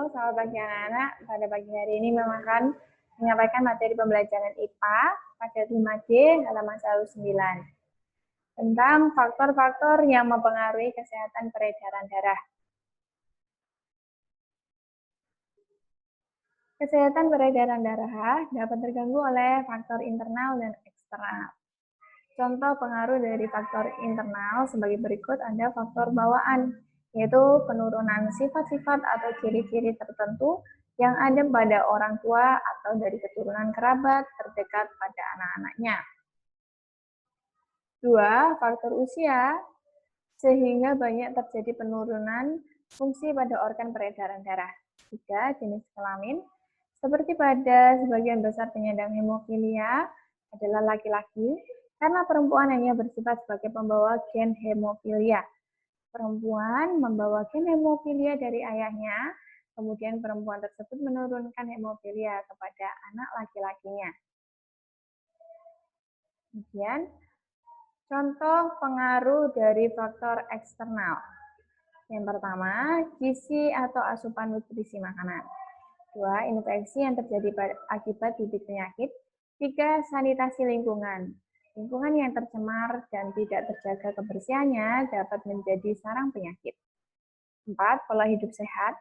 selamat pagi anak-anak. Pada pagi hari ini Mama akan menyampaikan materi pembelajaran IPA pada 5G halaman 109 tentang faktor-faktor yang mempengaruhi kesehatan peredaran darah. Kesehatan peredaran darah dapat terganggu oleh faktor internal dan eksternal. Contoh pengaruh dari faktor internal sebagai berikut ada faktor bawaan, yaitu penurunan sifat-sifat atau ciri-ciri tertentu yang ada pada orang tua atau dari keturunan kerabat terdekat pada anak-anaknya. 2. Faktor usia, sehingga banyak terjadi penurunan fungsi pada organ peredaran darah. 3. Jenis kelamin, seperti pada sebagian besar penyandang hemofilia adalah laki-laki, karena perempuan hanya bersifat sebagai pembawa gen hemofilia. Perempuan membawa gen hemofilia dari ayahnya, kemudian perempuan tersebut menurunkan hemofilia kepada anak laki-lakinya. Kemudian, contoh pengaruh dari faktor eksternal. Yang pertama, gizi atau asupan nutrisi makanan. 2. Infeksi yang terjadi akibat bibit penyakit. 3. Sanitasi lingkungan. Lingkungan yang tercemar dan tidak terjaga kebersihannya dapat menjadi sarang penyakit. 4. Pola hidup sehat,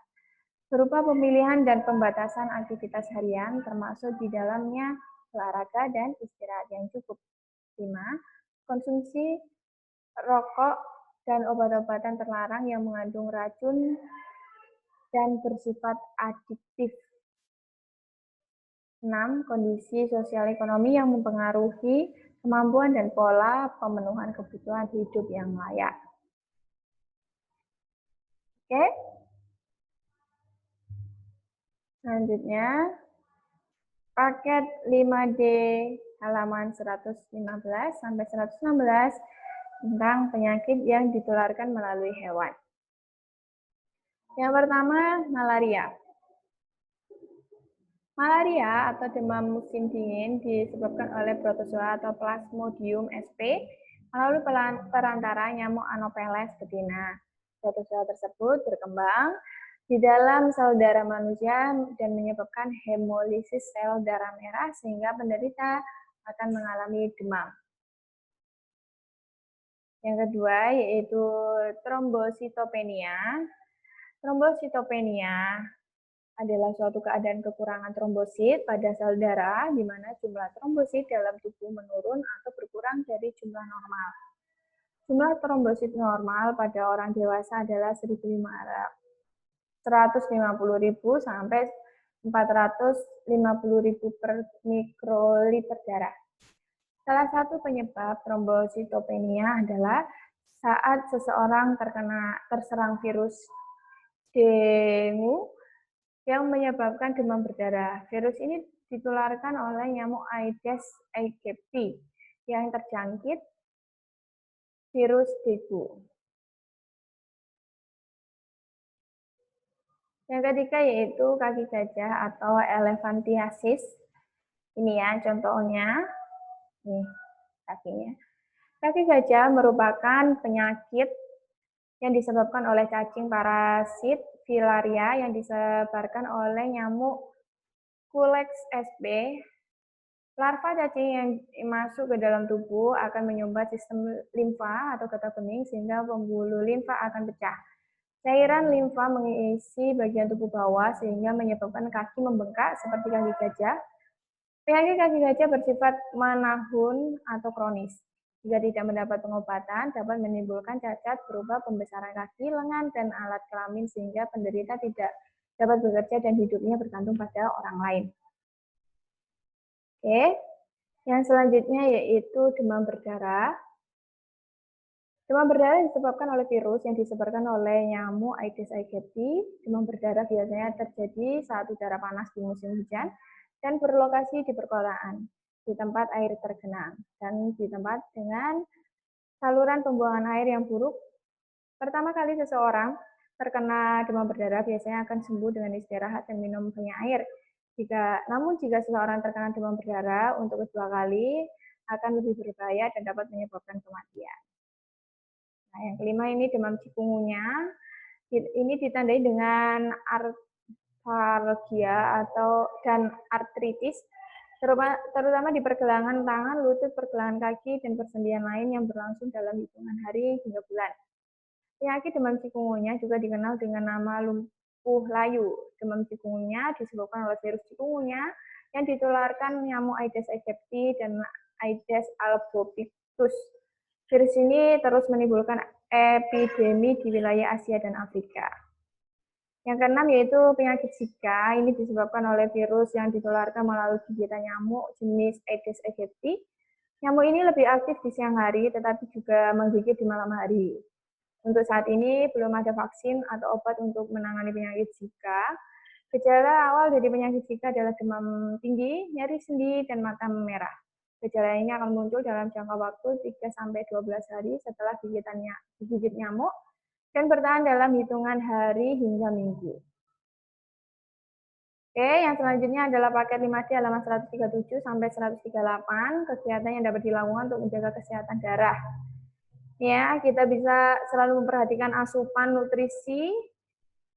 berupa pemilihan dan pembatasan aktivitas harian, termasuk di dalamnya olahraga dan istirahat yang cukup. 5. Konsumsi rokok dan obat-obatan terlarang yang mengandung racun dan bersifat adiktif. 6. Kondisi sosial ekonomi yang mempengaruhi kemampuan dan pola pemenuhan kebutuhan hidup yang layak. Oke. Selanjutnya, paket 5D halaman 115 sampai 116 tentang penyakit yang ditularkan melalui hewan. Yang pertama, malaria. Malaria atau demam musim dingin disebabkan oleh protozoa atau Plasmodium sp melalui perantara nyamuk Anopheles betina. Protozoa tersebut berkembang di dalam sel darah manusia dan menyebabkan hemolisis sel darah merah sehingga penderita akan mengalami demam. Yang kedua yaitu trombositopenia. Trombositopenia adalah suatu keadaan kekurangan trombosit pada sel darah di mana jumlah trombosit dalam tubuh menurun atau berkurang dari jumlah normal. Jumlah trombosit normal pada orang dewasa adalah 150.000 sampai 450.000 per mikroliter darah. Salah satu penyebab trombositopenia adalah saat seseorang terserang virus dengue yang menyebabkan demam berdarah. Virus ini ditularkan oleh nyamuk Aedes aegypti yang terjangkit virus dengue. Yang ketiga yaitu kaki gajah atau elephantiasis. Ini ya contohnya. Nih kakinya. Kaki gajah merupakan penyakit yang disebabkan oleh cacing parasit filaria yang disebarkan oleh nyamuk Culex sp. Larva cacing yang masuk ke dalam tubuh akan menyumbat sistem limfa atau getah bening sehingga pembuluh limfa akan pecah. Cairan limfa mengisi bagian tubuh bawah sehingga menyebabkan kaki membengkak seperti kaki gajah. Penyakit kaki gajah bersifat menahun atau kronis. Jika tidak mendapat pengobatan, dapat menimbulkan cacat berupa pembesaran kaki, lengan, dan alat kelamin sehingga penderita tidak dapat bekerja dan hidupnya bergantung pada orang lain. Oke, yang selanjutnya yaitu demam berdarah. Demam berdarah disebabkan oleh virus yang disebarkan oleh nyamuk Aedes aegypti. Demam berdarah biasanya terjadi saat udara panas di musim hujan dan berlokasi di perkotaan, di tempat air tergenang, dan di tempat dengan saluran pembuangan air yang buruk. Pertama kali seseorang terkena demam berdarah biasanya akan sembuh dengan istirahat dan minum banyak air. Namun jika seseorang terkena demam berdarah untuk kedua kali akan lebih berbahaya dan dapat menyebabkan kematian. Nah, yang kelima ini demam cikungunya. Ini ditandai dengan miofascialgia dan artritis, terutama di pergelangan tangan, lutut, pergelangan kaki, dan persendian lain yang berlangsung dalam hitungan hari hingga bulan. Penyakit demam chikungunya juga dikenal dengan nama lumpuh layu. Demam chikungunya disebabkan oleh virus chikungunya yang ditularkan nyamuk Aedes aegypti dan Aedes albopictus. Virus ini terus menimbulkan epidemi di wilayah Asia dan Afrika. Yang keenam yaitu penyakit Zika. Ini disebabkan oleh virus yang ditularkan melalui gigitan nyamuk jenis Aedes aegypti. Nyamuk ini lebih aktif di siang hari, tetapi juga menggigit di malam hari. Untuk saat ini belum ada vaksin atau obat untuk menangani penyakit Zika. Gejala awal dari penyakit Zika adalah demam tinggi, nyeri sendi, dan mata merah. Gejala ini akan muncul dalam jangka waktu 3-12 hari setelah digigit nyamuk dan bertahan dalam hitungan hari hingga minggu. Oke, yang selanjutnya adalah paket 5D halaman 137 sampai 138, kegiatan yang dapat dilakukan untuk menjaga kesehatan darah. Ya, kita bisa selalu memperhatikan asupan nutrisi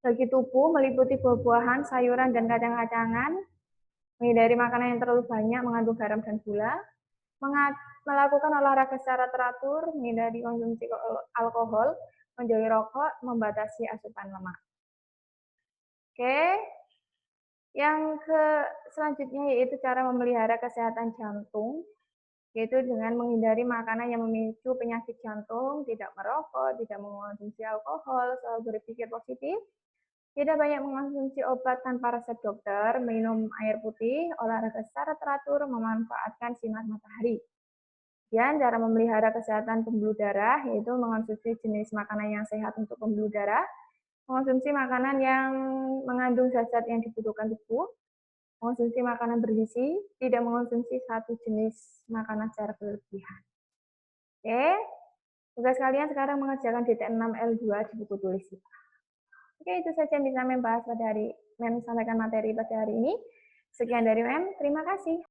bagi tubuh meliputi buah-buahan, sayuran, dan kacang-kacangan, menghindari makanan yang terlalu banyak mengandung garam dan gula, melakukan olahraga secara teratur, menghindari konsumsi alkohol, menjauhi rokok, membatasi asupan lemak. Oke, yang selanjutnya yaitu cara memelihara kesehatan jantung, yaitu dengan menghindari makanan yang memicu penyakit jantung, tidak merokok, tidak mengonsumsi alkohol, selalu berpikir positif, tidak banyak mengonsumsi obat tanpa resep dokter, minum air putih, olahraga secara teratur, memanfaatkan sinar matahari. Dan cara memelihara kesehatan pembuluh darah, yaitu mengonsumsi jenis makanan yang sehat untuk pembuluh darah, mengonsumsi makanan yang mengandung zat-zat yang dibutuhkan tubuh, mengonsumsi makanan bergizi, tidak mengonsumsi satu jenis makanan secara berlebihan. Oke, tugas kalian sekarang mengerjakan DT6L2 di buku tulis kita. Oke, itu saja yang bisa Mem bahas pada Mem sampaikan materi pada hari ini. Sekian dari Mem, terima kasih.